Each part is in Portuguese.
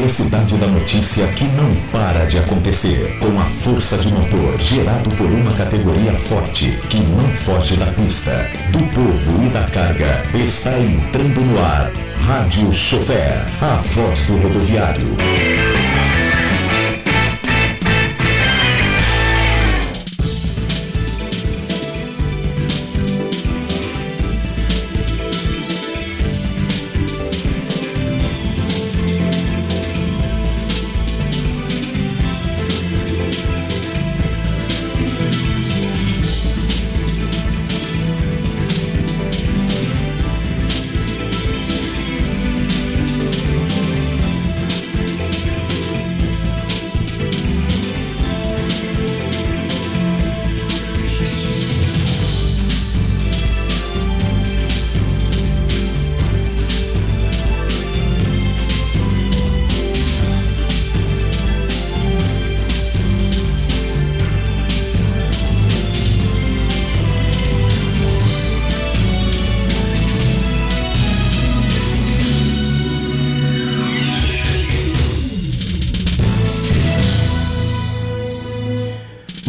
velocidade da notícia que não para de acontecer, com a força de motor gerado por uma categoria forte que não foge da pista, do povo e da carga. Está entrando no ar Rádio Chofer, a voz do rodoviário.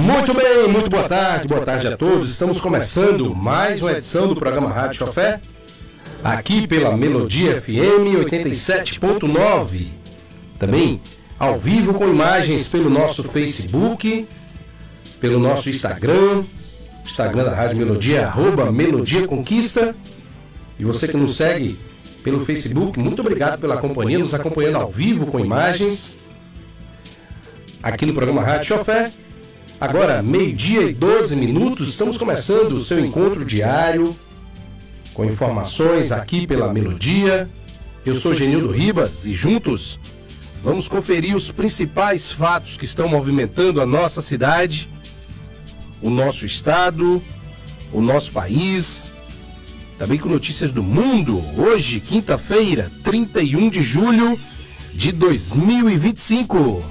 Muito bem, muito boa tarde a todos. Estamos começando mais uma edição do programa Rádio Chofer, aqui pela Melodia FM 87.9, também ao vivo com imagens pelo nosso Facebook, pelo nosso Instagram da Rádio Melodia, @Melodia Conquista. E você que nos segue pelo Facebook, muito obrigado pela companhia, nos acompanhando ao vivo com imagens, aqui no programa Rádio Chofer. Agora, 12:12, estamos começando o seu encontro diário com informações aqui pela Melodia. Eu sou Genildo Ribas e juntos vamos conferir os principais fatos que estão movimentando a nossa cidade, o nosso estado, o nosso país, também com notícias do mundo. Hoje, quinta-feira, 31 de julho de 2025.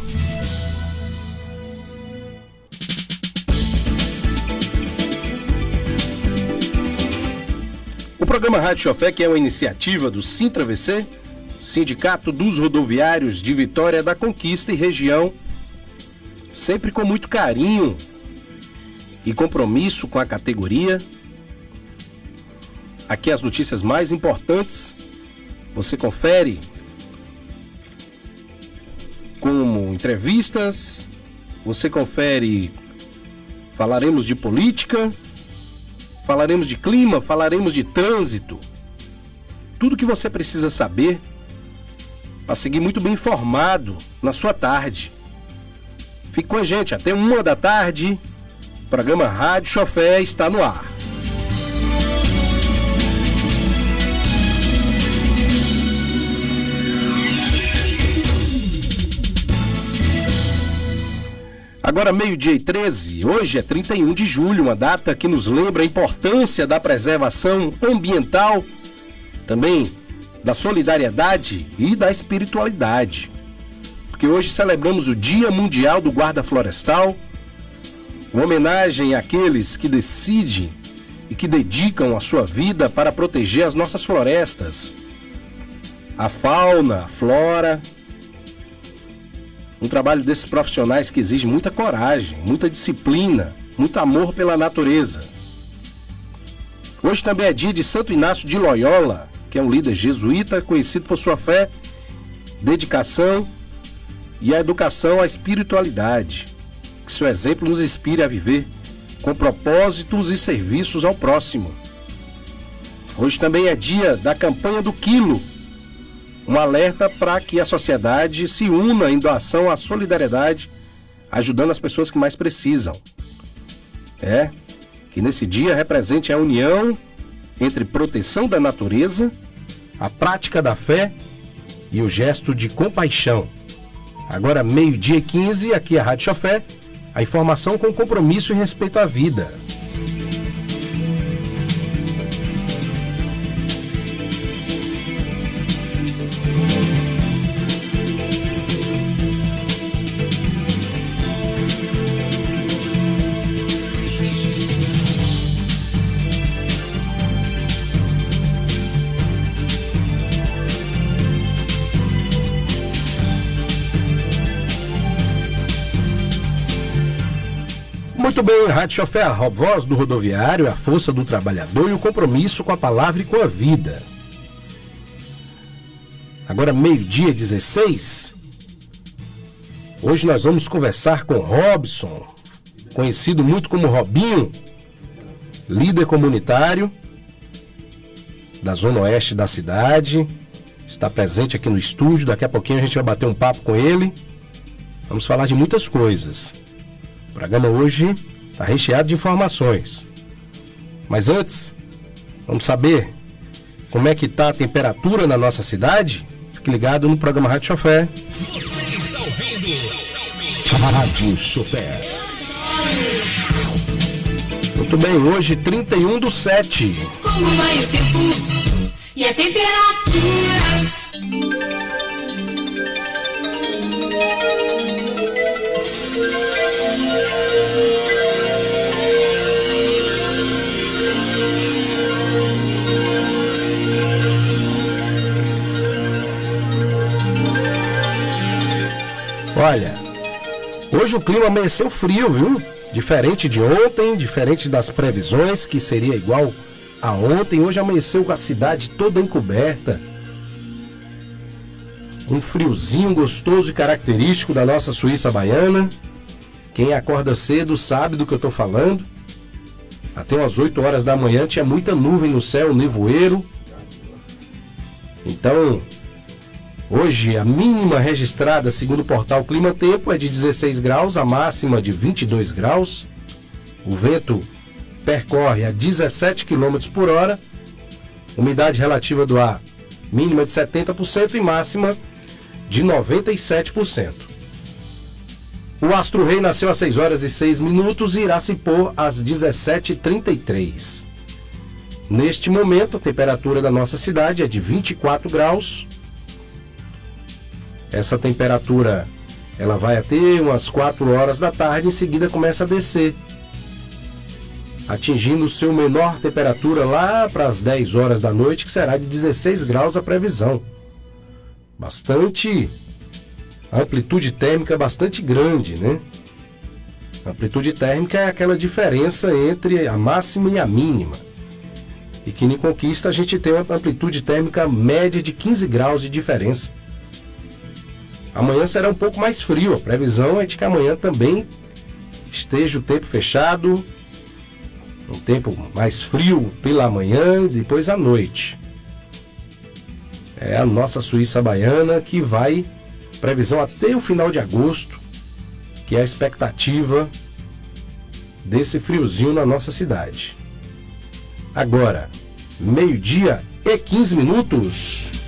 O programa Rádio Chofer, que é uma iniciativa do Sintra-VC, Sindicato dos Rodoviários de Vitória da Conquista e região, sempre com muito carinho e compromisso com a categoria. Aqui as notícias mais importantes, você confere como entrevistas, você confere, falaremos de política, falaremos de clima, falaremos de trânsito. Tudo que você precisa saber para seguir muito bem informado na sua tarde. Fique com a gente até 13h. O programa Rádio Chofer está no ar. Agora 12:13, hoje é 31 de julho, uma data que nos lembra a importância da preservação ambiental, também da solidariedade e da espiritualidade. Porque hoje celebramos o Dia Mundial do Guarda Florestal, uma homenagem àqueles que decidem e que dedicam a sua vida para proteger as nossas florestas, a fauna, a flora. Um trabalho desses profissionais que exige muita coragem, muita disciplina, muito amor pela natureza. Hoje também é dia de Santo Inácio de Loyola, que é um líder jesuíta conhecido por sua fé, dedicação e a educação à espiritualidade. Que seu exemplo nos inspire a viver com propósitos e serviços ao próximo. Hoje também é dia da campanha do Quilo, um alerta para que a sociedade se una em doação à solidariedade, ajudando as pessoas que mais precisam. Que nesse dia represente a união entre proteção da natureza, a prática da fé e o gesto de compaixão. Agora 12:15, aqui é a Rádio Chofer, a informação com compromisso e respeito à vida. Muito bem, Rádio Chofé, a voz do rodoviário, a força do trabalhador e o compromisso com a palavra e com a vida. Agora, 12:16. Hoje nós vamos conversar com Robson, conhecido muito como Robinho, líder comunitário da Zona Oeste da cidade. Está presente aqui no estúdio. Daqui a pouquinho a gente vai bater um papo com ele. Vamos falar de muitas coisas. O programa hoje está recheado de informações. Mas antes, vamos saber como é que está a temperatura na nossa cidade? Fique ligado no programa Rádio Chofé. Você está ouvindo Rádio Chofé. Muito bem, hoje 31/7. Como vai o tempo e a temperatura? Olha, hoje o clima amanheceu frio, viu? Diferente de ontem, diferente das previsões, que seria igual a ontem. Hoje amanheceu com a cidade toda encoberta. Um friozinho gostoso e característico da nossa Suíça baiana. Quem acorda cedo sabe do que eu estou falando. Até umas 8 horas da manhã tinha muita nuvem no céu, nevoeiro. Então, hoje a mínima registrada, segundo o portal Clima Tempo, é de 16 graus, a máxima de 22 graus. O vento percorre a 17 km por hora. Umidade relativa do ar mínima de 70% e máxima de 97%. O Astro Rei nasceu às 6 horas e 6 minutos e irá se pôr às 17h33. Neste momento, a temperatura da nossa cidade é de 24 graus. Essa temperatura ela vai até umas 4 horas da tarde, em seguida começa a descer, atingindo seu menor temperatura lá para as 10 horas da noite, que será de 16 graus a previsão. Bastante amplitude térmica bastante grande, né? A amplitude térmica é aquela diferença entre a máxima e a mínima. E que em Conquista a gente tem uma amplitude térmica média de 15 graus de diferença. Amanhã será um pouco mais frio. A previsão é de que amanhã também esteja o tempo fechado, um tempo mais frio pela manhã e depois à noite. É a nossa Suíça baiana que vai, previsão até o final de agosto, que é a expectativa desse friozinho na nossa cidade. Agora, 12:15.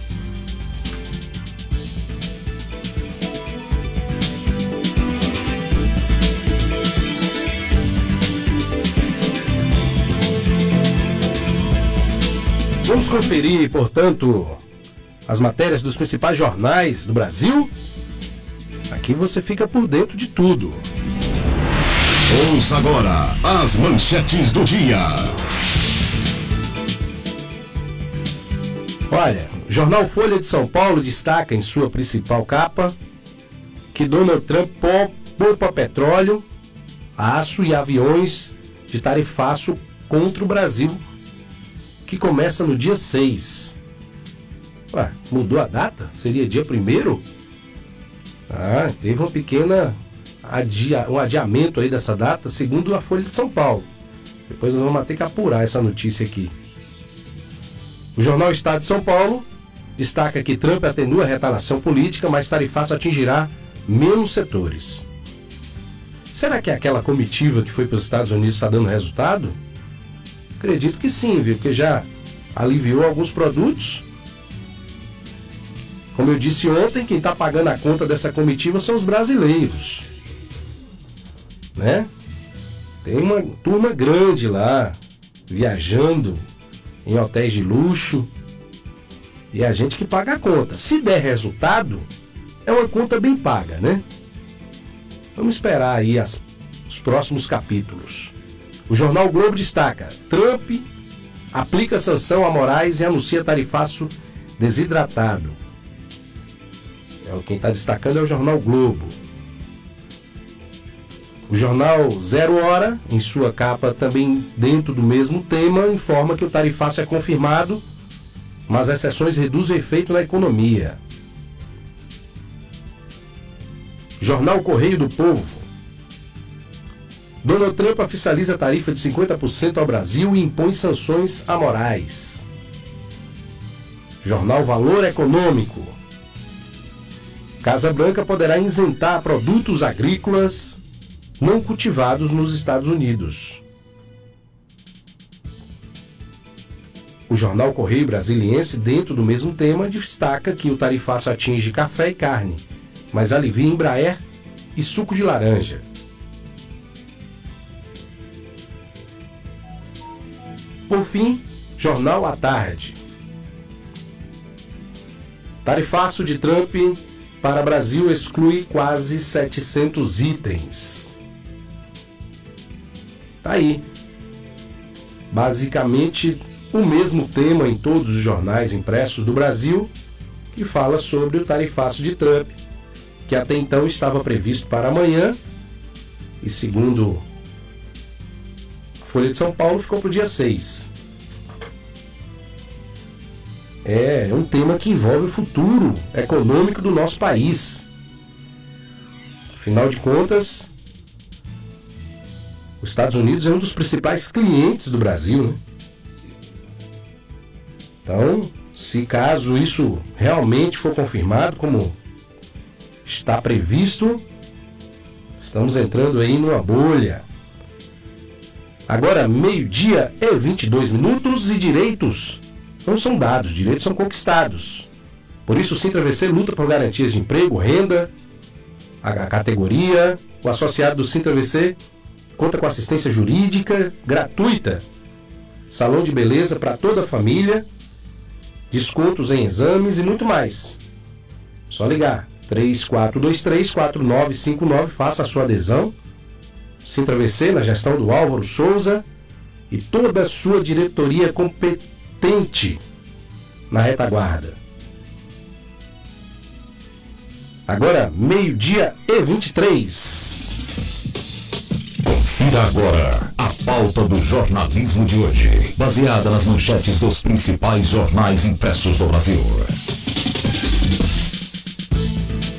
Vamos conferir, portanto, as matérias dos principais jornais do Brasil. Aqui você fica por dentro de tudo. Ouça agora as manchetes do dia. Olha, o jornal Folha de São Paulo destaca em sua principal capa que Donald Trump poupa petróleo, aço e aviões de tarifaço contra o Brasil, que começa no dia 6. Ué, mudou a data? Seria dia 1º? Teve uma pequena um adiamento aí dessa data, segundo a Folha de São Paulo. Depois nós vamos ter que apurar essa notícia aqui. O jornal Estado de São Paulo destaca que Trump atenua a retaliação política, mas tarifaço atingirá menos setores. Será que aquela comitiva que foi para os Estados Unidos está dando resultado? Acredito que sim, viu? Porque já aliviou alguns produtos. Como eu disse ontem, quem está pagando a conta dessa comitiva são os brasileiros, né? Tem uma turma grande lá, viajando em hotéis de luxo, e a gente que paga a conta. Se der resultado, é uma conta bem paga, né? Vamos esperar aí os próximos capítulos. O jornal Globo destaca: Trump aplica sanção a Moraes e anuncia tarifaço desidratado. Quem está destacando é o jornal Globo. O jornal Zero Hora, em sua capa também dentro do mesmo tema, informa que o tarifaço é confirmado, mas as exceções reduzem o efeito na economia. Jornal Correio do Povo. Donald Trump oficializa a tarifa de 50% ao Brasil e impõe sanções amorais. Jornal Valor Econômico. Casa Branca poderá isentar produtos agrícolas não cultivados nos Estados Unidos. O jornal Correio Brasiliense, dentro do mesmo tema, destaca que o tarifaço atinge café e carne, mas alivia Embraer e suco de laranja. Por fim, Jornal à Tarde. Tarifaço de Trump para Brasil exclui quase 700 itens. Tá aí. Basicamente, o mesmo tema em todos os jornais impressos do Brasil, que fala sobre o tarifaço de Trump, que até então estava previsto para amanhã, e segundo a Folha de São Paulo, ficou para o dia 6. É um tema que envolve o futuro econômico do nosso país. Afinal de contas, os Estados Unidos é um dos principais clientes do Brasil, né? Então, se caso isso realmente for confirmado, como está previsto, estamos entrando aí numa bolha. Agora, 12h22 e direitos não são dados, direitos são conquistados. Por isso, o Sintra-VC luta por garantias de emprego, renda, a categoria. O associado do Sintra-VC conta com assistência jurídica gratuita, salão de beleza para toda a família, descontos em exames e muito mais. Só ligar 3423-4959, faça a sua adesão. Sintra-VC, na gestão do Álvaro Souza, e toda a sua diretoria competente na retaguarda. Agora, 12h23. Confira agora a pauta do jornalismo de hoje, baseada nas manchetes dos principais jornais impressos do Brasil.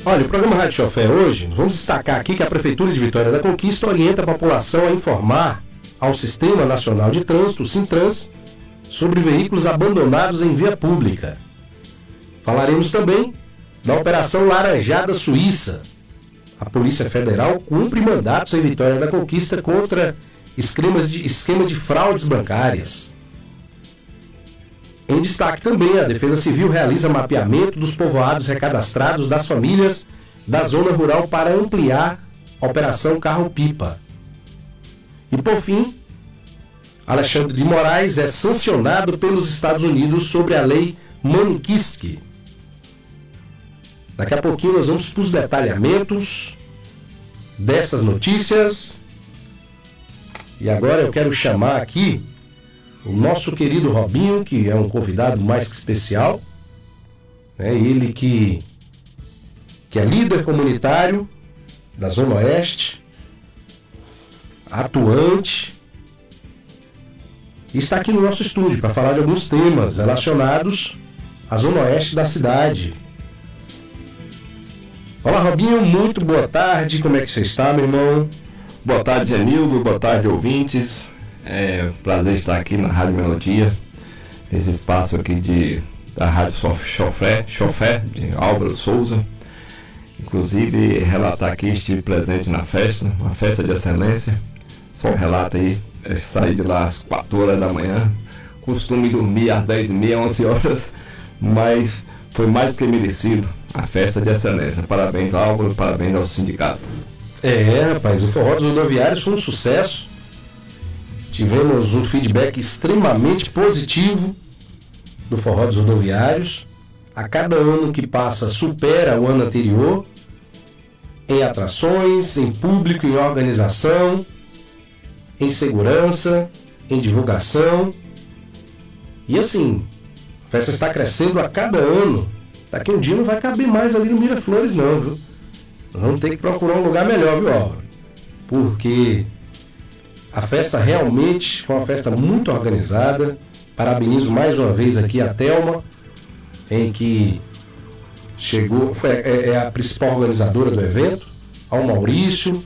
Olha, o programa Rádio Chofé hoje, vamos destacar aqui que a Prefeitura de Vitória da Conquista orienta a população a informar ao Sistema Nacional de Trânsito, o Sintrans, sobre veículos abandonados em via pública. Falaremos também da Operação Laranjada Suíça. A Polícia Federal cumpre mandatos em Vitória da Conquista contra esquema de fraudes bancárias. Em destaque também, a Defesa Civil realiza mapeamento dos povoados recadastrados das famílias da zona rural para ampliar a Operação Carro-Pipa. E por fim, Alexandre de Moraes é sancionado pelos Estados Unidos sobre a lei Magnitsky. Daqui a pouquinho nós vamos para os detalhamentos dessas notícias. E agora eu quero chamar aqui o nosso querido Robinho, que é um convidado mais que especial. Ele que é líder comunitário da Zona Oeste, atuante, e está aqui no nosso estúdio para falar de alguns temas relacionados à Zona Oeste da cidade. Olá, Robinho, muito boa tarde, como é que você está, meu irmão? Boa tarde, Genildo, boa tarde, ouvintes. É um prazer estar aqui na Rádio Melodia, nesse espaço aqui da Rádio Chofé, de Álvaro Souza. Inclusive, relatar aqui, estive presente na festa, uma festa de excelência. Só um relato aí, saí de lá às 4 horas da manhã, costumo dormir às 10h30, 11 horas, mas foi mais do que merecido a festa de excelência. Parabéns, Álvaro, parabéns ao sindicato. Rapaz, o Forró dos Rodoviários foi um sucesso. Tivemos um feedback extremamente positivo do Forró dos Rodoviários. A cada ano que passa supera o ano anterior em atrações, em público, em organização, em segurança, em divulgação. E assim, a festa está crescendo a cada ano. Daqui um dia não vai caber mais ali no Miraflores não, viu? Nós vamos ter que procurar um lugar melhor, viu, Álvaro? porque a festa realmente foi uma festa muito organizada. Parabenizo mais uma vez aqui a Thelma, em que chegou, é a principal organizadora do evento, ao Maurício,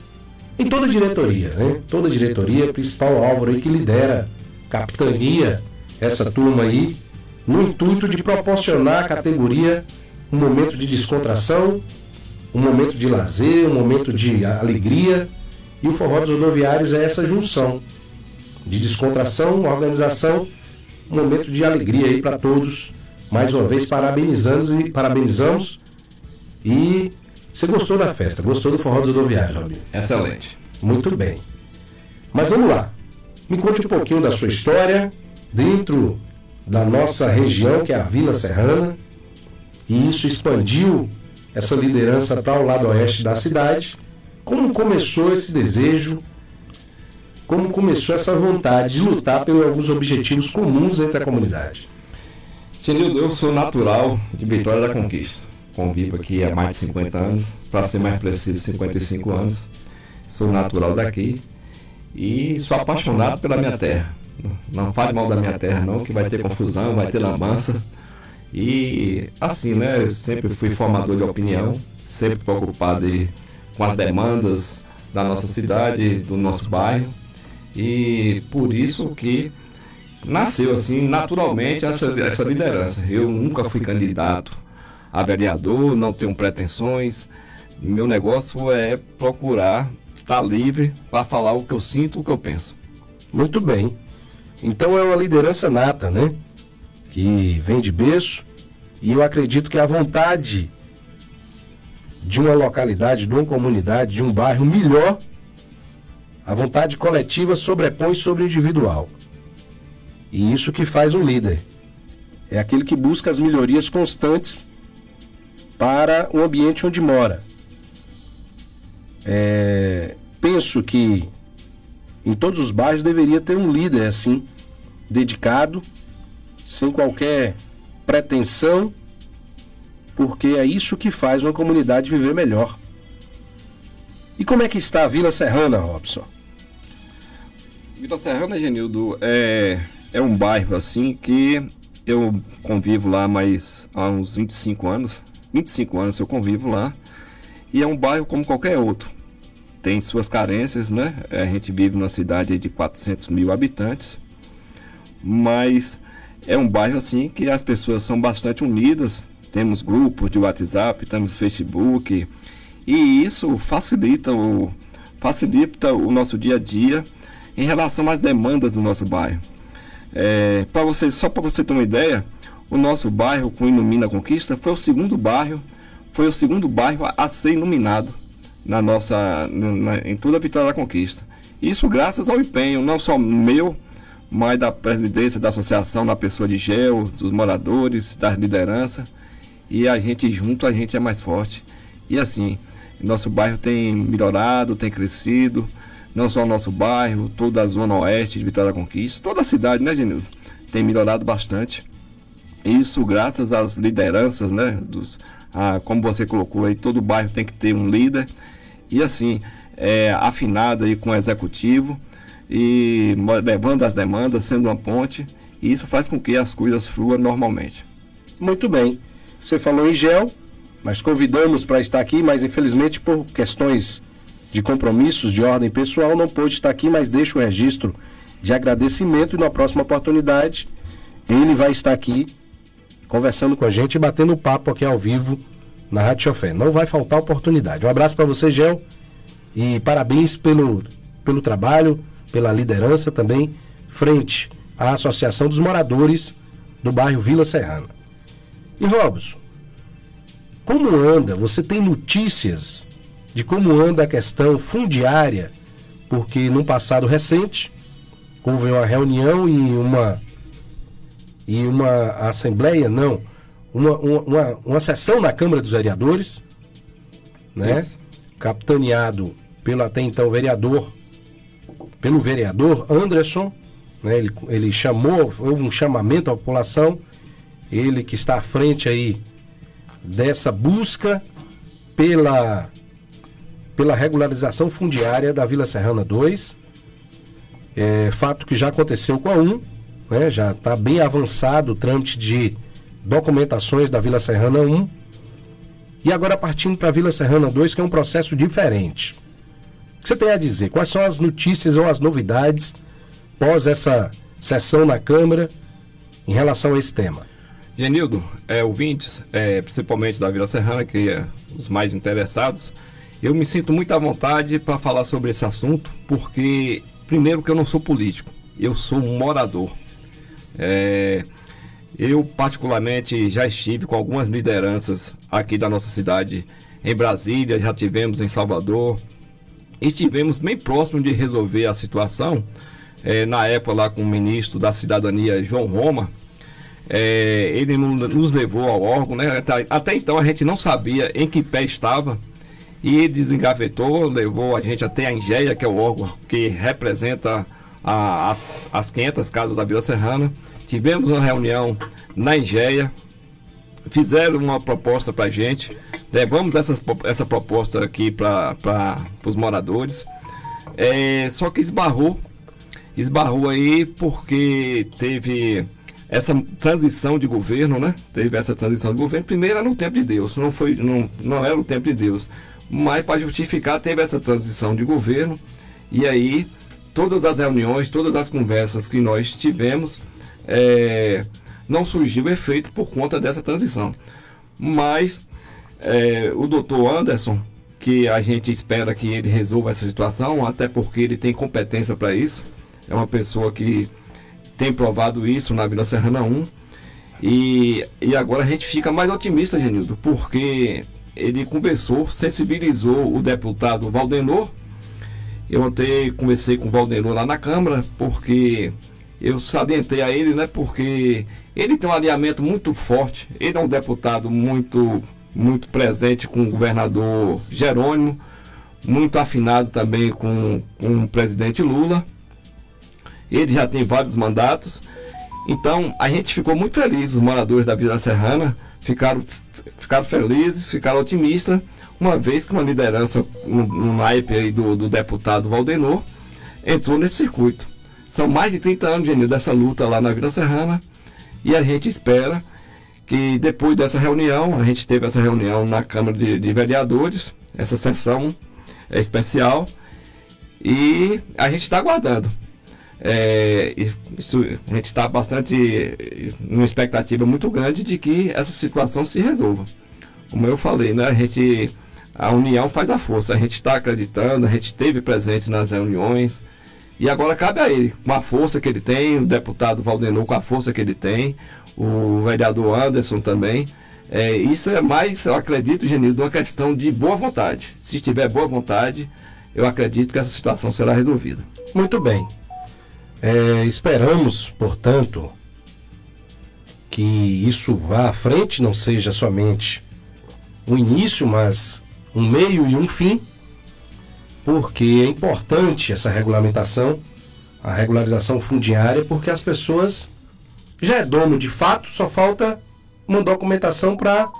em toda a diretoria, né? Toda a diretoria, principal Álvaro aí que lidera, capitania essa turma aí, no intuito de proporcionar à categoria um momento de descontração, um momento de lazer, um momento de alegria, e o Forró dos Rodoviários é essa junção de descontração, organização, um momento de alegria aí para todos. Mais uma vez parabenizamos. E você gostou da festa? Gostou do Forró dos Rodoviários, Robinho? Excelente. Muito bem. Mas vamos lá. Me conte um pouquinho da sua história dentro da nossa região, que é a Vila Serrana, e isso expandiu essa liderança para o lado oeste da cidade. Como começou esse desejo? Como começou essa vontade de lutar por alguns objetivos comuns entre a comunidade? Genildo, eu sou natural de Vitória da Conquista. Convivo aqui há mais de 50 anos, para ser mais preciso, 55 anos. Sou natural daqui e sou apaixonado pela minha terra. Não fale mal da minha terra não, que vai ter confusão, vai ter lambança. E assim, né, eu sempre fui formador de opinião, sempre preocupado com as demandas da nossa cidade, do nosso bairro. E por isso que nasceu assim naturalmente essa liderança. Eu nunca fui candidato a vereador, não tenho pretensões. Meu negócio é procurar estar livre para falar o que eu sinto, o que eu penso. Muito bem. Então é uma liderança nata, né? Que vem de berço, e eu acredito que a vontade de uma localidade, de uma comunidade, de um bairro melhor, a vontade coletiva sobrepõe sobre o individual. E isso que faz um líder. É aquele que busca as melhorias constantes para o ambiente onde mora. Penso que em todos os bairros deveria ter um líder assim, dedicado, sem qualquer pretensão, porque é isso que faz uma comunidade viver melhor. E como é que está a Vila Serrana, Robson? Vila Serrana, Genildo, é um bairro assim que eu convivo lá há uns 25 anos. 25 anos eu convivo lá. E é um bairro como qualquer outro. Tem suas carências, né? A gente vive numa cidade de 400 mil habitantes. Mas é um bairro assim que as pessoas são bastante unidas. Temos grupos de WhatsApp, temos Facebook. E isso facilita o nosso dia a dia em relação às demandas do nosso bairro. Só para você ter uma ideia, o nosso bairro com Ilumina Conquista foi o segundo bairro a ser iluminado em toda a Vitória da Conquista. Isso graças ao empenho, não só meu, mas da presidência da associação, na pessoa de Gel, dos moradores, das lideranças. E a gente junto, a gente é mais forte. E assim, nosso bairro tem melhorado, tem crescido. Não só o nosso bairro, toda a zona oeste de Vitória da Conquista, toda a cidade, né, Genildo? Tem melhorado bastante. Isso graças às lideranças, né? Como você colocou aí, todo bairro tem que ter um líder. E assim, afinado aí com o executivo e levando as demandas, sendo uma ponte. E isso faz com que as coisas fluam normalmente. Muito bem. Você falou em Gel, nós convidamos para estar aqui, mas infelizmente por questões de compromissos de ordem pessoal não pôde estar aqui, mas deixo o registro de agradecimento, e na próxima oportunidade ele vai estar aqui conversando com a gente e batendo papo aqui ao vivo na Rádio Chofé. Não vai faltar oportunidade. Um abraço para você, Gel, e parabéns pelo trabalho, pela liderança também, frente à Associação dos Moradores do bairro Vila Serrana. E Robson, como anda? Você tem notícias de como anda a questão fundiária? Porque num passado recente houve uma reunião e uma assembleia, não, uma sessão na Câmara dos Vereadores, né? Capitaneado pelo até então pelo vereador Anderson, né? Ele chamou, houve um chamamento à população, ele que está à frente aí dessa busca pela regularização fundiária da Vila Serrana 2, fato que já aconteceu com a 1, né? Já está bem avançado o trâmite de documentações da Vila Serrana 1, e agora partindo para a Vila Serrana 2, que é um processo diferente. O que você tem a dizer? Quais são as notícias ou as novidades pós essa sessão na Câmara em relação a esse tema? Genildo, ouvintes, principalmente da Vila Serrana, que é os mais interessados, eu me sinto muito à vontade para falar sobre esse assunto, porque, primeiro, que eu não sou político, eu sou um morador. Eu, particularmente, já estive com algumas lideranças aqui da nossa cidade, em Brasília, já tivemos em Salvador, estivemos bem próximos de resolver a situação, na época lá com o ministro da Cidadania, João Roma. Ele nos levou ao órgão, né? Até então a gente não sabia em que pé estava, e ele desengavetou, levou a gente até a Engeia, que é o órgão que representa as 500 casas da Vila Serrana. Tivemos uma reunião na Engeia, fizeram uma proposta para a gente, levamos essa proposta aqui para os moradores, só que esbarrou aí porque teve essa transição de governo, né? Teve essa transição de governo, primeiro era no tempo de Deus, não era o tempo de Deus, mas para justificar teve essa transição de governo, e aí todas as reuniões, todas as conversas que nós tivemos, não surgiu efeito por conta dessa transição. Mas o doutor Anderson, que a gente espera que ele resolva essa situação, até porque ele tem competência para isso, é uma pessoa que tem provado isso na Vila Serrana 1, e agora a gente fica mais otimista, Genildo, porque ele conversou, sensibilizou o deputado Valdenor. Eu ontem conversei com o Valdenor lá na Câmara, porque eu salientei a ele, né, porque ele tem um alinhamento muito forte, ele é um deputado muito presente com o governador Jerônimo, muito afinado também com o presidente Lula. Ele já tem vários mandatos, então a gente ficou muito feliz, os moradores da Vila Serrana ficaram felizes, ficaram otimistas, uma vez que uma liderança no naipe aí do deputado Valdenor entrou nesse circuito. São mais de 30 anos, Genil, dessa luta lá na Vila Serrana, e a gente espera que depois dessa reunião, a gente teve essa reunião na Câmara de Vereadores, essa sessão especial, e a gente está aguardando. A gente está bastante numa expectativa muito grande de que essa situação se resolva. Como eu falei, né, a união faz a força, a gente está acreditando, a gente esteve presente nas reuniões, e agora cabe a ele, com a força que ele tem, o deputado Valdenor com a força que ele tem, o vereador Anderson também. Isso é mais, eu acredito, Genildo, uma questão de boa vontade. Se tiver boa vontade, eu acredito que essa situação será resolvida. Muito bem. Esperamos, portanto, que isso vá à frente, não seja somente um início, mas um meio e um fim, porque é importante essa regulamentação, a regularização fundiária, porque as pessoas já é dono de fato, só falta uma documentação para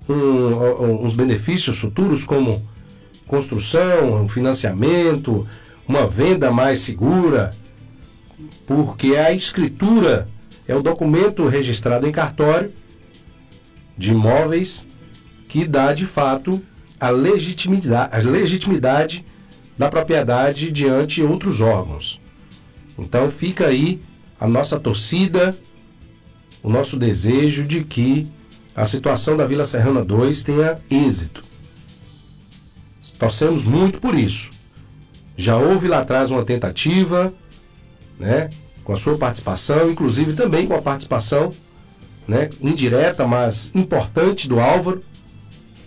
uns benefícios futuros, como construção, financiamento, uma venda mais segura, porque a escritura é o documento registrado em cartório de imóveis que dá de fato a legitimidade da propriedade diante outros órgãos. Então fica aí a nossa torcida, o nosso desejo de que a situação da Vila Serrana 2 tenha êxito. Torcemos muito por isso. Já houve lá atrás uma tentativa, né, com a sua participação, inclusive também com a participação, né, indireta, mas importante do Álvaro,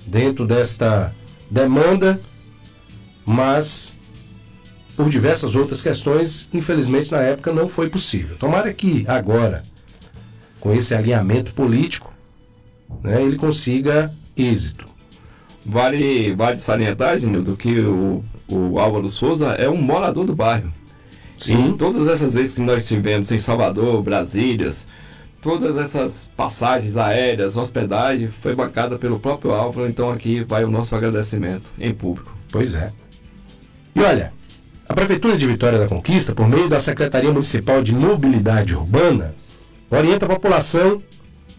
dentro desta demanda, mas por diversas outras questões, infelizmente na época não foi possível. Tomara que agora, com esse alinhamento político, né, ele consiga êxito. Vale salientar, Genildo, que o Álvaro Souza é um morador do bairro. Sim. E todas essas vezes que nós tivemos em Salvador, Brasília, todas essas passagens aéreas, hospedagem, foi bancada pelo próprio Álvaro, então aqui vai o nosso agradecimento em público. Pois é. E olha, a Prefeitura de Vitória da Conquista, por meio da Secretaria Municipal de Mobilidade Urbana, orienta a população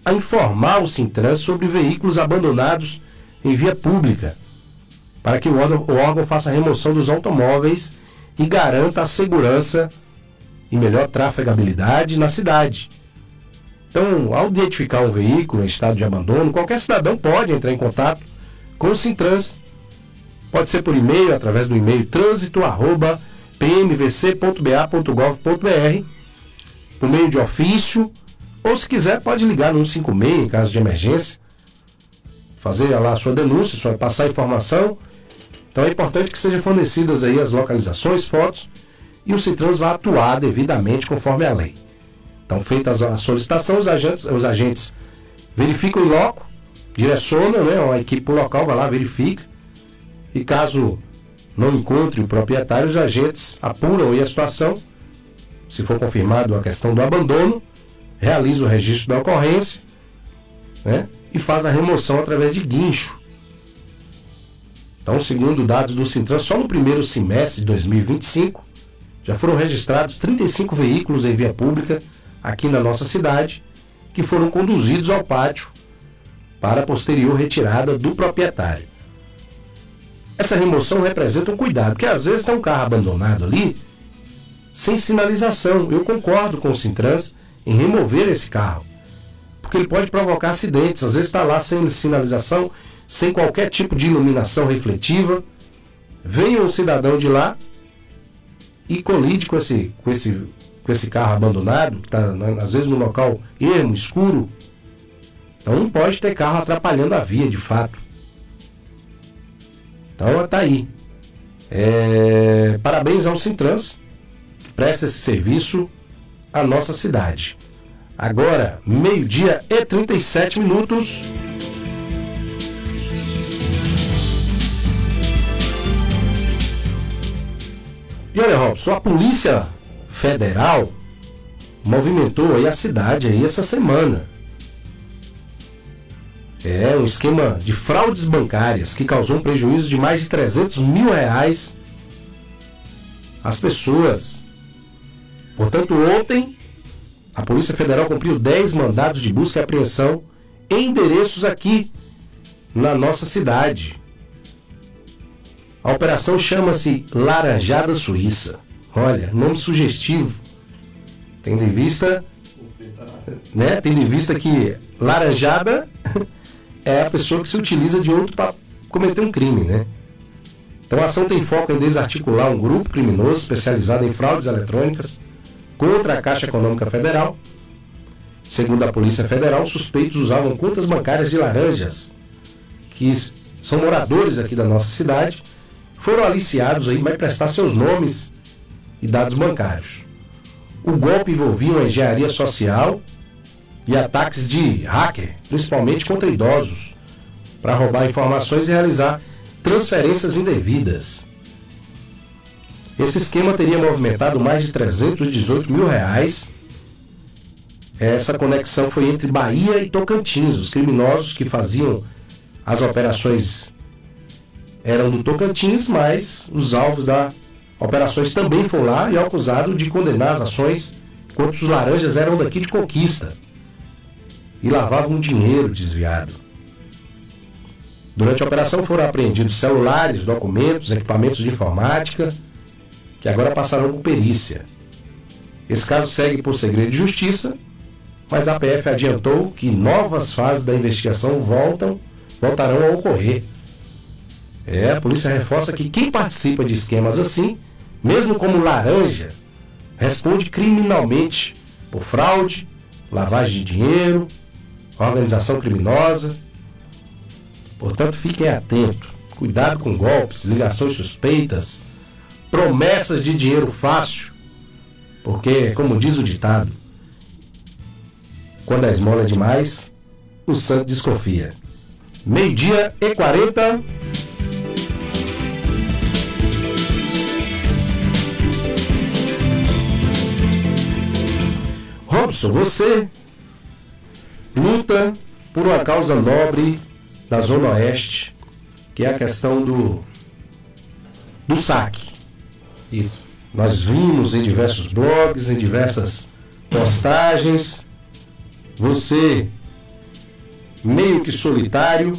a informar o Sintrans sobre veículos abandonados em via pública, para que o órgão faça a remoção dos automóveis e garanta a segurança e melhor trafegabilidade na cidade. Então, ao identificar um veículo em estado de abandono, qualquer cidadão pode entrar em contato com o Sintrans. Pode ser por e-mail, através do e-mail trânsito@pmvc.ba.gov.br, por meio de ofício, ou se quiser pode ligar no 156 em caso de emergência, fazer lá a sua denúncia, só passar a informação. Então é importante que sejam fornecidas aí as localizações, fotos, e o Sintrans vai atuar devidamente conforme a lei. Então, feita a solicitação, os agentes verificam em loco, direcionam, né, a equipe para o local, vai lá, verifica, e caso não encontre o proprietário, os agentes apuram aí a situação. Se for confirmado a questão do abandono, realiza o registro da ocorrência, né, e faz a remoção através de guincho. Então, segundo dados do Sintrans, só no primeiro semestre de 2025, já foram registrados 35 veículos em via pública aqui na nossa cidade, que foram conduzidos ao pátio para a posterior retirada do proprietário. Essa remoção representa um cuidado, porque às vezes tem um carro abandonado ali, sem sinalização. Eu concordo com o Sintrans em remover esse carro, porque ele pode provocar acidentes. Às vezes está lá sem sinalização, sem qualquer tipo de iluminação refletiva. Vem um cidadão de lá e colide com esse carro abandonado, que está às vezes no local ermo, escuro. Então não pode ter carro atrapalhando a via, de fato. Então está aí. Parabéns ao Sintrans, que presta esse serviço à nossa cidade. Agora, 12h37. E olha, Robson, a Polícia Federal movimentou aí a cidade aí essa semana. É um esquema de fraudes bancárias que causou um prejuízo de mais de R$300 mil às pessoas. Portanto, ontem, a Polícia Federal cumpriu 10 mandados de busca e apreensão em endereços aqui na nossa cidade. A operação chama-se Laranjada Suíça. Olha, nome sugestivo. Tendo em vista que laranjada é a pessoa que se utiliza de outro para cometer um crime, né? Então a ação tem foco em desarticular um grupo criminoso especializado em fraudes eletrônicas contra a Caixa Econômica Federal. Segundo a Polícia Federal, os suspeitos usavam contas bancárias de laranjas, que são moradores aqui da nossa cidade, foram aliciados aí para prestar seus nomes e dados bancários. O golpe envolvia uma engenharia social e ataques de hacker, principalmente contra idosos, para roubar informações e realizar transferências indevidas. Esse esquema teria movimentado mais de R$318 mil. Essa conexão foi entre Bahia e Tocantins. Os criminosos que faziam as operações eram do Tocantins, mas os alvos das operações também foram lá e acusados de condenar as ações, enquanto os laranjas eram daqui de Conquista e lavavam dinheiro desviado. Durante a operação foram apreendidos celulares, documentos, equipamentos de informática, que agora passarão por perícia. Esse caso segue por segredo de justiça, mas a PF adiantou que novas fases da investigação voltarão a ocorrer. A polícia reforça que quem participa de esquemas assim, mesmo como laranja, responde criminalmente por fraude, lavagem de dinheiro, organização criminosa. Portanto, fiquem atentos. Cuidado com golpes, ligações suspeitas, promessas de dinheiro fácil, porque, como diz o ditado, quando a esmola é demais, o santo desconfia. 12h40. Robson, você luta por uma causa nobre na Zona Oeste, que é a questão do saque. Isso. Nós vimos em diversos blogs, em diversas postagens, você meio que solitário,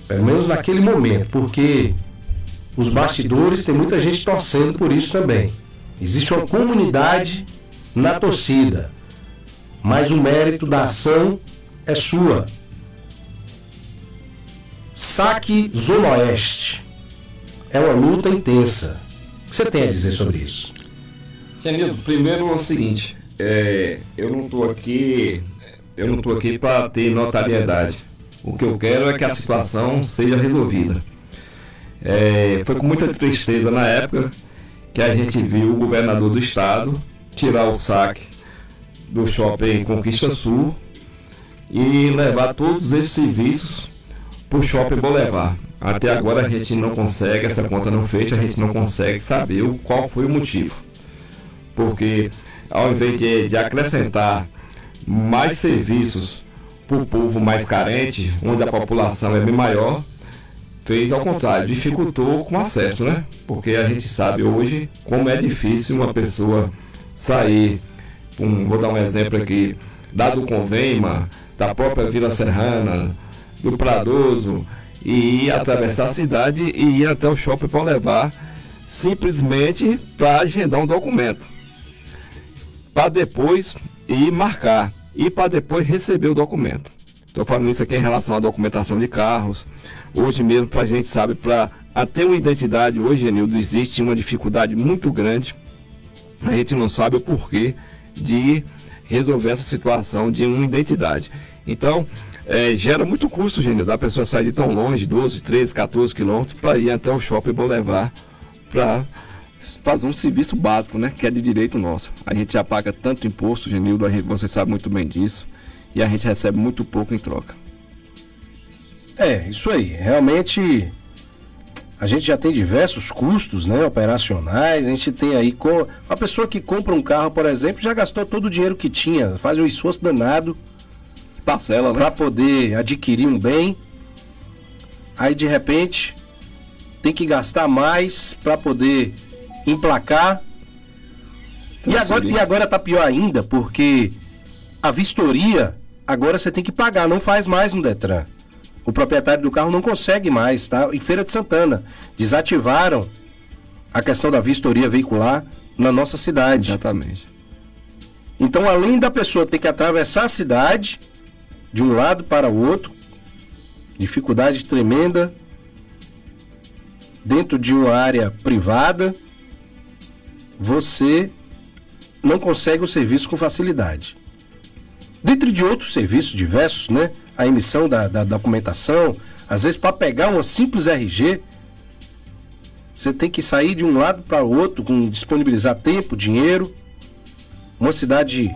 pelo menos naquele momento, porque os bastidores tem muita gente torcendo por isso também. Existe uma comunidade na torcida, mas o mérito da ação é sua. Saque Zona Oeste é uma luta intensa. O que você tem a dizer sobre isso? Genildo, primeiro é o seguinte, eu não estou aqui para ter notariedade. O que eu quero é que a situação seja resolvida. Foi com muita tristeza na época que a gente viu o governador do estado tirar o saque do shopping Conquista Sul e levar todos esses serviços para o shopping Boulevard. Até agora a gente não consegue, essa conta não fecha, a gente não consegue saber qual foi o motivo. Porque ao invés de acrescentar mais serviços para o povo mais carente, onde a população é bem maior, fez ao contrário, dificultou com acesso, né? Porque a gente sabe hoje como é difícil uma pessoa sair, vou dar um exemplo aqui, da do Convema, da própria Vila Serrana, do Pradoso, e ir atravessar a cidade e ir até o shopping para levar simplesmente para agendar um documento, para depois ir marcar e para depois receber o documento. Estou falando isso aqui em relação à documentação de carros. Hoje mesmo, a gente sabe, para ter uma identidade, hoje, Genildo, existe uma dificuldade muito grande. A gente não sabe o porquê de resolver essa situação de uma identidade. Então, gera muito custo, Genildo, da pessoa sair de tão longe, 12, 13, 14 quilômetros, para ir até o shopping Boulevard para fazer um serviço básico, né, que é de direito nosso. A gente já paga tanto imposto, Genildo, você sabe muito bem disso, e a gente recebe muito pouco em troca. Isso aí. Realmente, a gente já tem diversos custos, né, operacionais. A gente tem aí, a pessoa que compra um carro, por exemplo, já gastou todo o dinheiro que tinha, faz um esforço danado, parcela, né, para poder adquirir um bem. Aí, de repente, tem que gastar mais para poder emplacar. E agora tá pior ainda, porque a vistoria, agora você tem que pagar, não faz mais no Detran. O proprietário do carro não consegue mais, tá? Em Feira de Santana, desativaram a questão da vistoria veicular na nossa cidade. Exatamente. Então, além da pessoa ter que atravessar a cidade de um lado para o outro, dificuldade tremenda, dentro de uma área privada, você não consegue o serviço com facilidade. Dentro de outros serviços diversos, né? A emissão da documentação, às vezes para pegar uma simples RG, você tem que sair de um lado para o outro, disponibilizar tempo, dinheiro. Uma cidade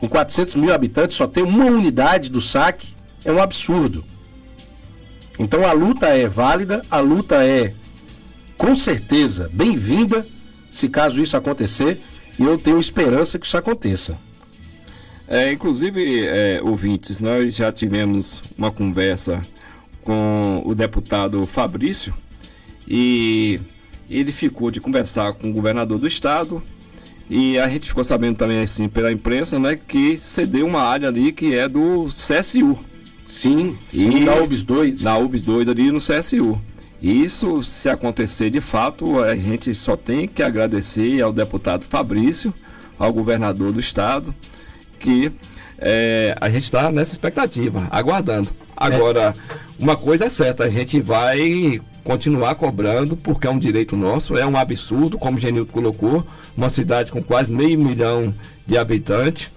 com 400 mil habitantes só tem uma unidade do saque, é um absurdo. Então a luta é válida, a luta é com certeza bem-vinda, se caso isso acontecer, e eu tenho esperança que isso aconteça. Inclusive, ouvintes, nós já tivemos uma conversa com o deputado Fabrício e ele ficou de conversar com o governador do estado e a gente ficou sabendo também assim pela imprensa, né, que cedeu uma área ali que é do CSU. Sim, na UBS 2. Na UBS 2 ali no CSU. Isso, se acontecer de fato, a gente só tem que agradecer ao deputado Fabrício, ao governador do estado, que a gente está nessa expectativa, aguardando. Agora, uma coisa é certa, a gente vai continuar cobrando, porque é um direito nosso, é um absurdo, como o Genildo colocou, uma cidade com quase 500 mil de habitantes,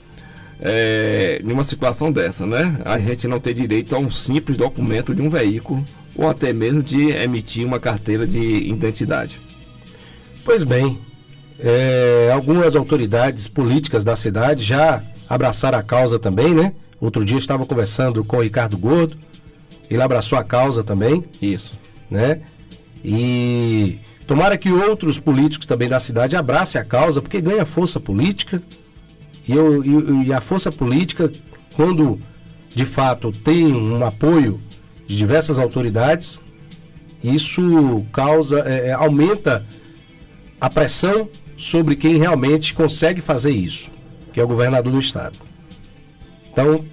numa situação dessa, né? A gente não tem direito a um simples documento de um veículo, ou até mesmo de emitir uma carteira de identidade. Pois bem, algumas autoridades políticas da cidade já abraçaram a causa também, né? Outro dia eu estava conversando com o Ricardo Gordo, ele abraçou a causa também. Isso. Né? E tomara que outros políticos também da cidade abracem a causa, porque ganha força política. E a força política, quando de fato tem um apoio de diversas autoridades, isso aumenta a pressão sobre quem realmente consegue fazer isso, que é o governador do estado. Então,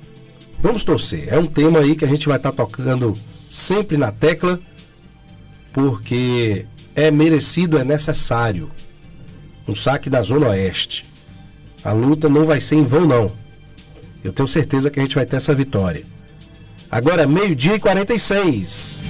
vamos torcer. É um tema aí que a gente vai estar tocando sempre na tecla, porque é merecido, é necessário um saque da Zona Oeste. A luta não vai ser em vão, não. Eu tenho certeza que a gente vai ter essa vitória. Agora, 12h46.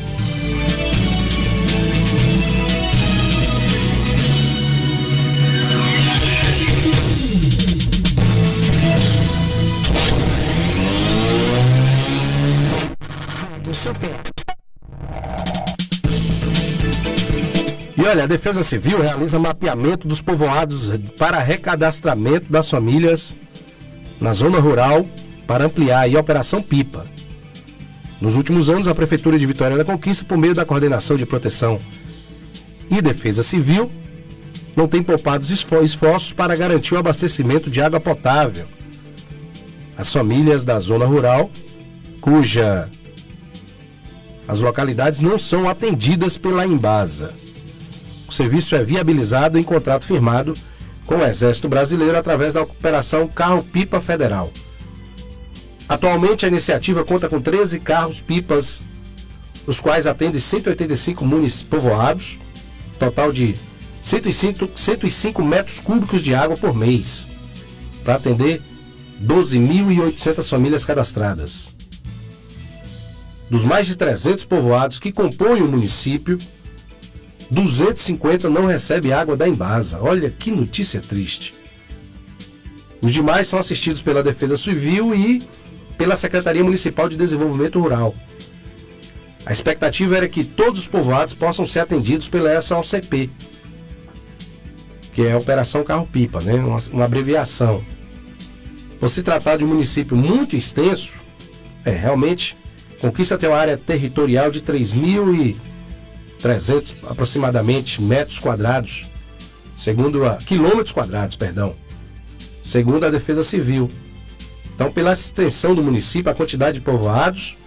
E olha, a Defesa Civil realiza mapeamento dos povoados para recadastramento das famílias na zona rural para ampliar aí a Operação Pipa. Nos últimos anos, a Prefeitura de Vitória da Conquista, por meio da Coordenação de Proteção e Defesa Civil, não tem poupado esforços para garantir o abastecimento de água potável às famílias da zona rural, as localidades não são atendidas pela Embasa. O serviço é viabilizado em contrato firmado com o Exército Brasileiro através da Operação Carro-Pipa Federal. Atualmente, a iniciativa conta com 13 carros-pipas, os quais atendem 185 povoados, total de 105 metros cúbicos de água por mês, para atender 12.800 famílias cadastradas. Dos mais de 300 povoados que compõem o município, 250 não recebem água da Embasa. Olha que notícia triste. Os demais são assistidos pela Defesa Civil e pela Secretaria Municipal de Desenvolvimento Rural. A expectativa era que todos os povoados possam ser atendidos pela essa OCP, que é a Operação Carro-Pipa, né? Uma abreviação. Por se tratar de um município muito extenso, realmente, Conquista tem uma área territorial de 3.300 aproximadamente metros quadrados, quilômetros quadrados, segundo a Defesa Civil. Então, pela extensão do município, a quantidade de povoados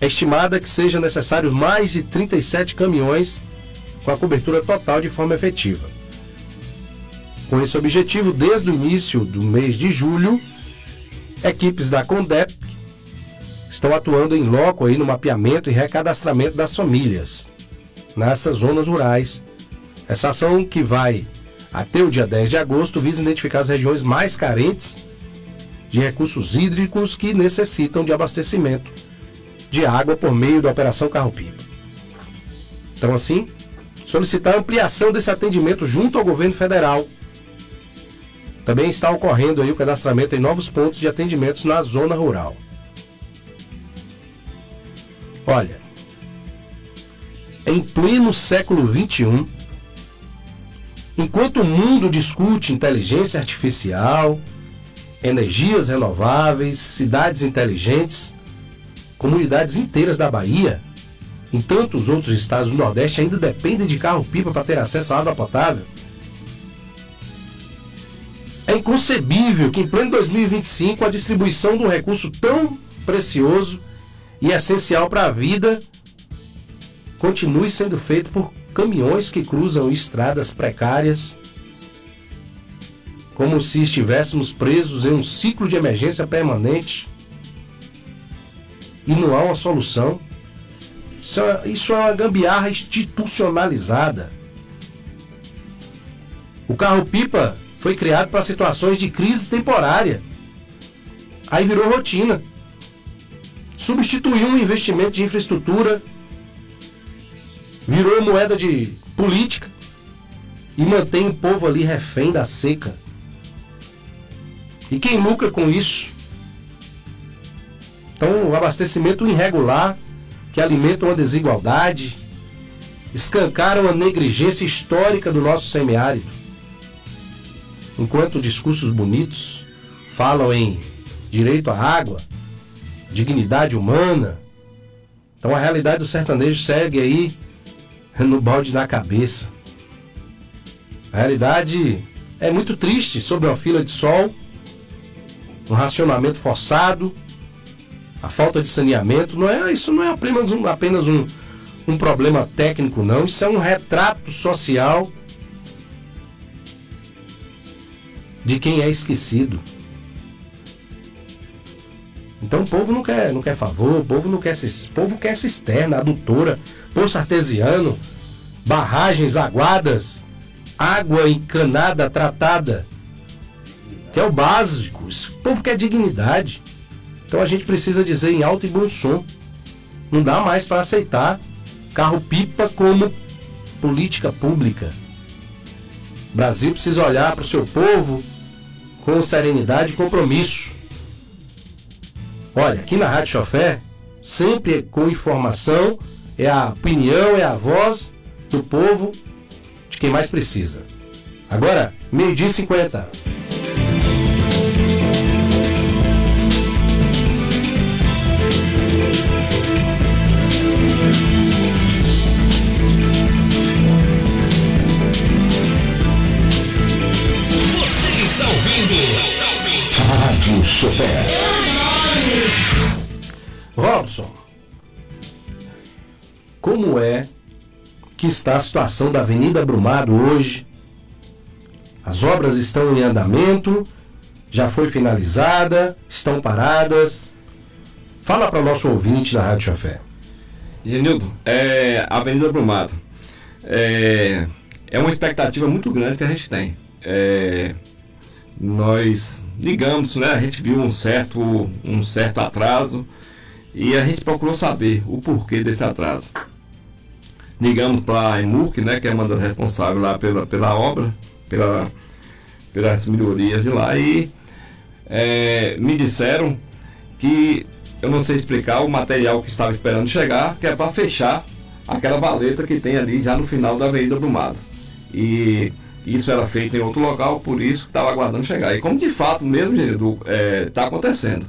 é estimada que seja necessário mais de 37 caminhões com a cobertura total de forma efetiva. Com esse objetivo, desde o início do mês de julho, equipes da CONDEP estão atuando em loco aí no mapeamento e recadastramento das famílias nessas zonas rurais. Essa ação, que vai até o dia 10 de agosto, visa identificar as regiões mais carentes de recursos hídricos que necessitam de abastecimento de água por meio da Operação Carro-Pipa. Então, assim, solicitar a ampliação desse atendimento junto ao governo federal. Também está ocorrendo aí o cadastramento em novos pontos de atendimentos na zona rural. Olha, em pleno século XXI, enquanto o mundo discute inteligência artificial, energias renováveis, cidades inteligentes, comunidades inteiras da Bahia, em tantos outros estados do Nordeste, ainda dependem de carro-pipa para ter acesso à água potável. É inconcebível que em pleno 2025 a distribuição de um recurso tão precioso e essencial para a vida continue sendo feito por caminhões que cruzam estradas precárias, como se estivéssemos presos em um ciclo de emergência permanente e não há uma solução. Isso é uma gambiarra institucionalizada. O carro-pipa foi criado para situações de crise temporária. Aí virou rotina. Substituiu um investimento de infraestrutura, virou moeda de política e mantém o povo ali refém da seca. E quem lucra com isso? Então, o abastecimento irregular, que alimenta uma desigualdade, escancara uma negligência histórica do nosso semiárido. Enquanto discursos bonitos falam em direito à água, dignidade humana, então a realidade do sertanejo segue aí no balde na cabeça. A realidade é muito triste sobre uma fila de sol, um racionamento forçado, a falta de saneamento. Isso não é apenas um problema técnico, não. Isso é um retrato social de quem é esquecido. Então o povo não quer favor, o povo quer cisterna, adutora, poço artesiano, barragens aguadas, água encanada, tratada, que é o básico. O povo quer dignidade. Então a gente precisa dizer em alto e bom som. Não dá mais para aceitar carro-pipa como política pública. O Brasil precisa olhar para o seu povo com serenidade e compromisso. Olha, aqui na Rádio Chofé, sempre com informação, é a opinião, é a voz do povo, de quem mais precisa. Agora, 12h50. Você está ouvindo Rádio Chofé. Robson, como é que está a situação da Avenida Brumado hoje? As obras estão em andamento? Já foi finalizada? Estão paradas? Fala para o nosso ouvinte da Rádio Chofé. Genildo, a Avenida Brumado é uma expectativa muito grande que a gente tem. Nós ligamos, né? A gente viu um certo atraso e a gente procurou saber o porquê desse atraso. Ligamos para a EMURC, né, que é uma das responsáveis lá pela obra, pelas melhorias de lá, e me disseram que, eu não sei explicar, o material que estava esperando chegar, que é para fechar aquela valeta que tem ali já no final da Avenida Brumado. E isso era feito em outro local, por isso estava aguardando chegar. E como de fato mesmo está acontecendo,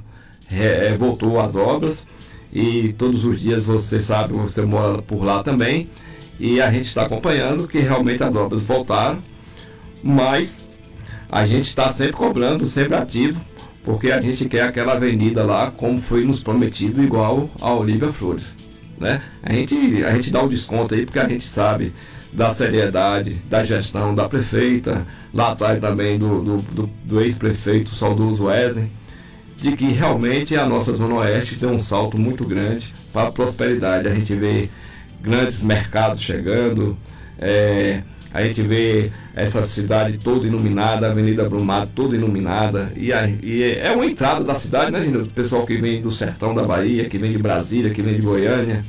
voltou as obras, e todos os dias você sabe, você mora por lá também, e a gente está acompanhando que realmente as obras voltaram, mas a gente está sempre cobrando, sempre ativo, porque a gente quer aquela avenida lá como foi nos prometido, igual a Olívia Flores, né? A gente dá um desconto aí, porque a gente sabe da seriedade da gestão da prefeita, lá atrás também do ex-prefeito saudoso Wesley, de que realmente a nossa Zona Oeste deu um salto muito grande para a prosperidade. A gente vê grandes mercados chegando, a gente vê essa cidade toda iluminada, a Avenida Brumado toda iluminada, e é uma entrada da cidade, né, gente? O pessoal que vem do sertão da Bahia, que vem de Brasília, que vem de Goiânia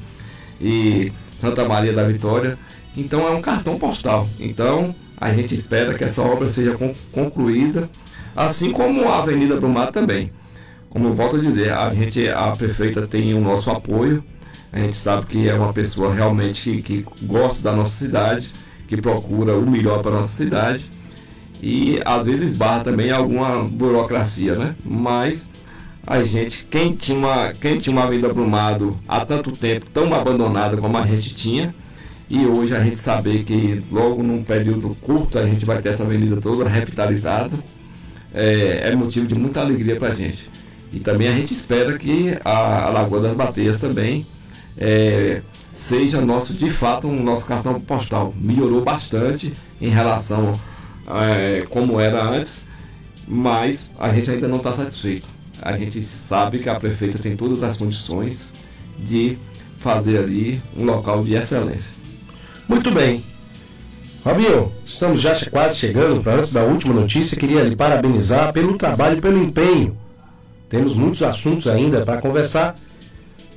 e Santa Maria da Vitória. Então é um cartão postal. Então a gente espera que essa obra seja concluída, assim como a Avenida Brumado também. Como eu volto a dizer, a prefeita tem o nosso apoio. A gente sabe que é uma pessoa realmente que gosta da nossa cidade, que procura o melhor para a nossa cidade, e às vezes esbarra também alguma burocracia, né? Mas a gente, quem tinha uma Avenida Brumado há tanto tempo, tão abandonada como a gente tinha, e hoje a gente saber que logo num período curto a gente vai ter essa avenida toda revitalizada, é motivo de muita alegria para a gente. E também a gente espera que a Lagoa das Bateias também seja de fato um nosso cartão postal. Melhorou bastante em relação como era antes, mas a gente ainda não está satisfeito. A gente sabe que a prefeita tem todas as condições de fazer ali um local de excelência. Muito bem. Fabinho, estamos já quase chegando para antes da última notícia. Queria lhe parabenizar pelo trabalho e pelo empenho. Temos muitos assuntos ainda para conversar,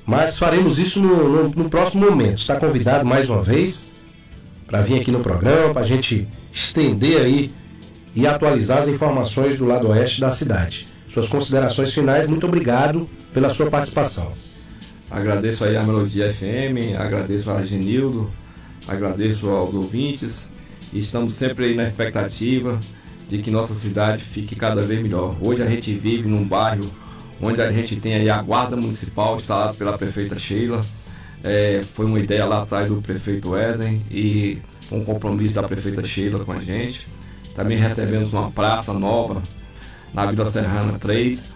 mas faremos isso no próximo momento. Está convidado mais uma vez para vir aqui no programa, para a gente estender aí e atualizar as informações do lado oeste da cidade. Suas considerações finais, muito obrigado pela sua participação. Agradeço aí a Melodia FM, agradeço a Genildo, agradeço aos ouvintes, e estamos sempre aí na expectativa de que nossa cidade fique cada vez melhor. Hoje a gente vive num bairro onde a gente tem aí a Guarda Municipal instalada pela prefeita Sheila. Foi uma ideia lá atrás do prefeito Wesley e um compromisso da prefeita Sheila com a gente. Também recebemos uma praça nova na Vila Serrana 3,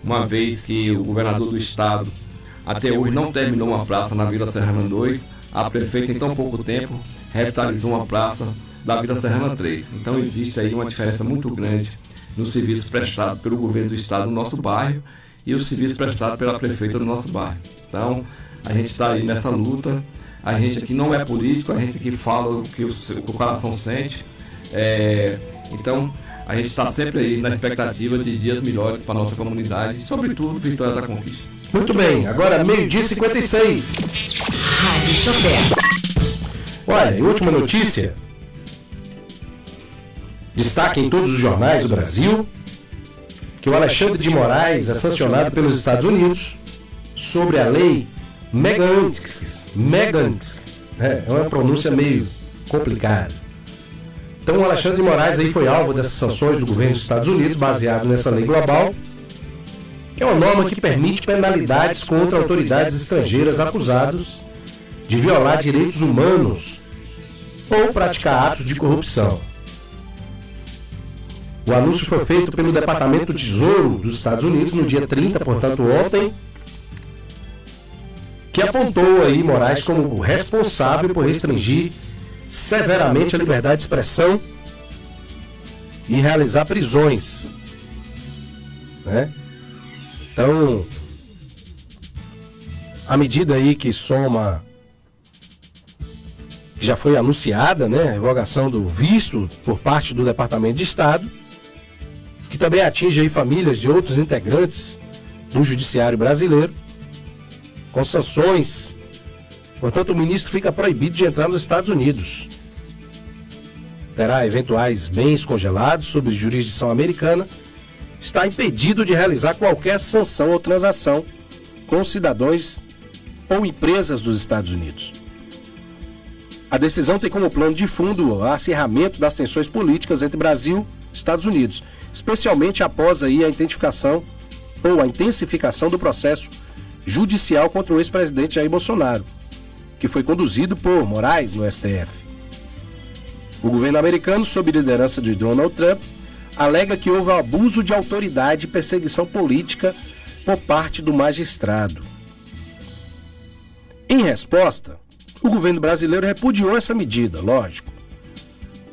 uma vez que o governador do estado até hoje não terminou uma praça na Vila Serrana 2, a prefeita, em tão pouco tempo, revitalizou uma praça da Vila Serrana 3. Então existe aí uma diferença muito grande no serviço prestado pelo governo do estado no nosso bairro e o serviço prestado pela prefeita do nosso bairro. Então, a gente está aí nessa luta, a gente aqui não é político, a gente aqui fala o que o coração sente. Então, a gente está sempre aí na expectativa de dias melhores para a nossa comunidade e, sobretudo, vitória da conquista. Muito bem, agora 12h56. Rádio Chofé. Olha, e última notícia. Destaque em todos os jornais do Brasil que o Alexandre de Moraes é sancionado pelos Estados Unidos sobre a lei Magnitsky. É uma pronúncia meio complicada. Então o Alexandre de Moraes aí foi alvo dessas sanções do governo dos Estados Unidos, baseado nessa lei global, que é uma norma que permite penalidades contra autoridades estrangeiras acusados de violar direitos humanos ou praticar atos de corrupção. O anúncio foi feito pelo Departamento do Tesouro dos Estados Unidos no dia 30, portanto ontem, que apontou aí Moraes como o responsável por restringir severamente a liberdade de expressão e realizar prisões, né? Então, a medida aí que soma, que já foi anunciada, né, a revogação do visto por parte do Departamento de Estado, que também atinge aí famílias de outros integrantes do Judiciário brasileiro, com sanções. Portanto, o ministro fica proibido de entrar nos Estados Unidos. Terá eventuais bens congelados sob jurisdição americana. Está impedido de realizar qualquer sanção ou transação com cidadãos ou empresas dos Estados Unidos. A decisão tem como plano de fundo o acirramento das tensões políticas entre Brasil e Estados Unidos, especialmente após aí a intensificação do processo judicial contra o ex-presidente Jair Bolsonaro, que foi conduzido por Moraes no STF. O governo americano, sob liderança de Donald Trump, alega que houve abuso de autoridade e perseguição política por parte do magistrado. Em resposta, o governo brasileiro repudiou essa medida, lógico.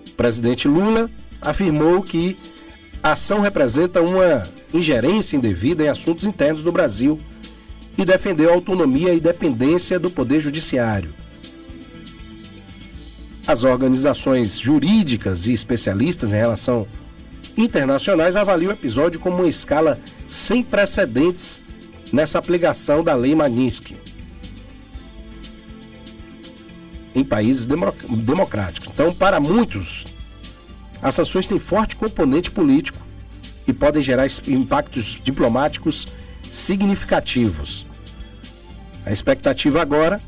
O presidente Lula afirmou que a ação representa uma ingerência indevida em assuntos internos do Brasil e defendeu a autonomia e independência do Poder Judiciário. As organizações jurídicas e especialistas em relações internacionais avaliam o episódio como uma escala sem precedentes nessa aplicação da lei Magnitsky em países democráticos. Então, para muitos, as sanções têm forte componente político e podem gerar impactos diplomáticos significativos. A expectativa agora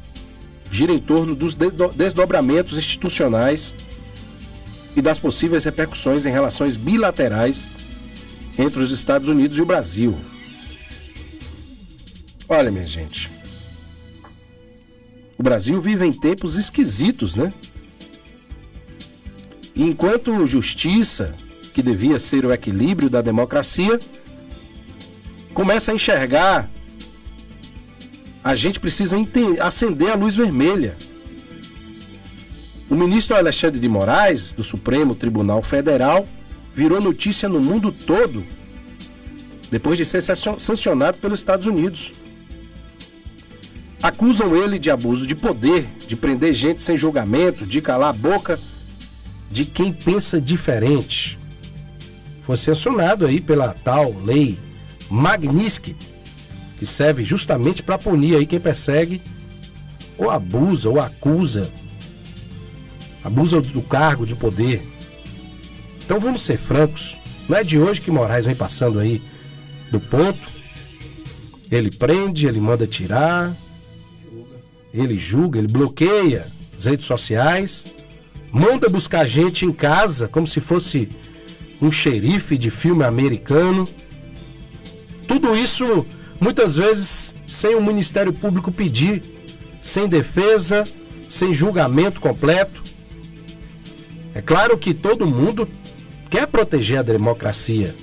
gira em torno dos desdobramentos institucionais e das possíveis repercussões em relações bilaterais entre os Estados Unidos e o Brasil. Olha, minha gente, o Brasil vive em tempos esquisitos, né? E enquanto justiça, que devia ser o equilíbrio da democracia, começa a enxergar, a gente precisa acender a luz vermelha. O ministro Alexandre de Moraes, do Supremo Tribunal Federal, virou notícia no mundo todo depois de ser sancionado pelos Estados Unidos. Acusam ele de abuso de poder, de prender gente sem julgamento, de calar a boca de quem pensa diferente. Foi sancionado aí pela tal lei Magnitsky, que serve justamente para punir aí quem persegue ou abusa ou abusa do cargo de poder. Então vamos ser francos, não é de hoje que Moraes vem passando aí do ponto. Ele prende, ele manda tirar, ele julga, ele bloqueia as redes sociais, manda buscar gente em casa como se fosse um xerife de filme americano. Tudo isso muitas vezes sem o Ministério Público pedir, sem defesa, sem julgamento completo. É claro que todo mundo quer proteger a democracia,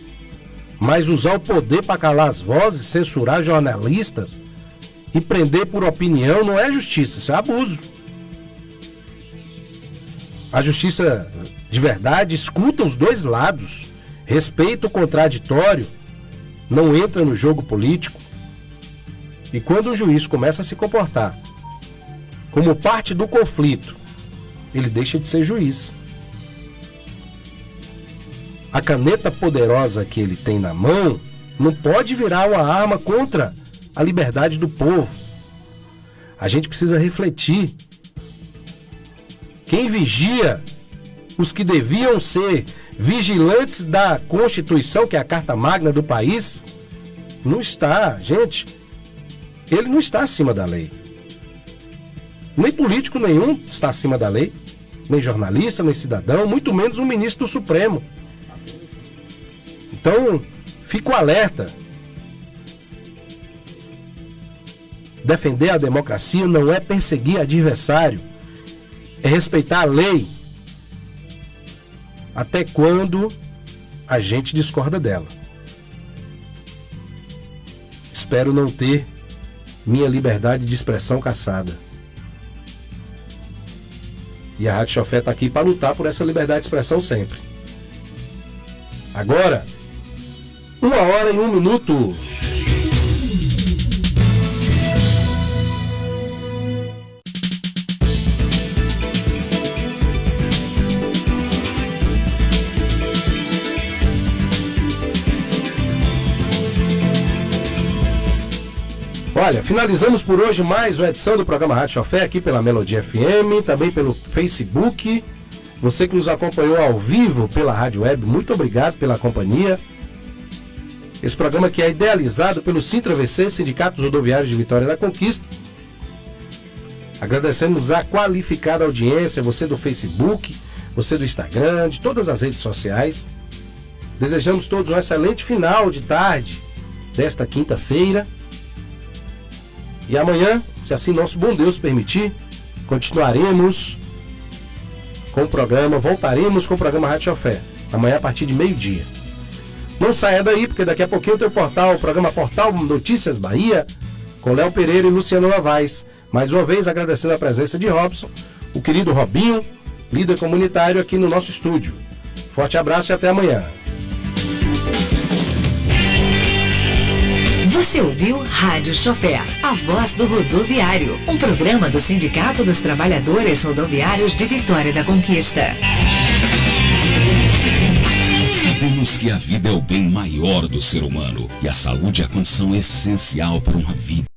mas usar o poder para calar as vozes, censurar jornalistas e prender por opinião não é justiça, isso é abuso. A justiça de verdade escuta os dois lados, respeita o contraditório, não entra no jogo político. E quando o juiz começa a se comportar como parte do conflito, ele deixa de ser juiz. A caneta poderosa que ele tem na mão não pode virar uma arma contra a liberdade do povo. A gente precisa refletir. Quem vigia os que deviam ser vigilantes da Constituição, que é a Carta Magna do país, não está, gente. Ele não está acima da lei. Nem político nenhum está acima da lei, nem jornalista, nem cidadão, muito menos um ministro do Supremo. Então, fico alerta. Defender a democracia não é perseguir adversário, é respeitar a lei, até quando a gente discorda dela. Espero não ter minha liberdade de expressão cassada. E a Rádio Chofé está aqui para lutar por essa liberdade de expressão sempre. Agora, 1h01. Olha, finalizamos por hoje mais uma edição do programa Rádio Chofé aqui pela Melodia FM, também pelo Facebook. Você que nos acompanhou ao vivo pela Rádio Web, muito obrigado pela companhia. Esse programa que é idealizado pelo Sintra-VC, Sindicato dos Rodoviários de Vitória da Conquista. Agradecemos a qualificada audiência, você do Facebook, você do Instagram, de todas as redes sociais. Desejamos todos um excelente final de tarde desta quinta-feira. E amanhã, se assim nosso bom Deus permitir, continuaremos com o programa, voltaremos com o programa Rádio Chofé, amanhã a partir de 12h. Não saia daí, porque daqui a pouquinho tem o programa Portal Notícias Bahia, com Léo Pereira e Luciano Novaes. Mais uma vez agradecendo a presença de Robson, o querido Robinho, líder comunitário aqui no nosso estúdio. Forte abraço e até amanhã. Você ouviu Rádio Chofé, a voz do rodoviário, um programa do Sindicato dos Trabalhadores Rodoviários de Vitória da Conquista. Sabemos que a vida é o bem maior do ser humano e a saúde é a condição essencial para uma vida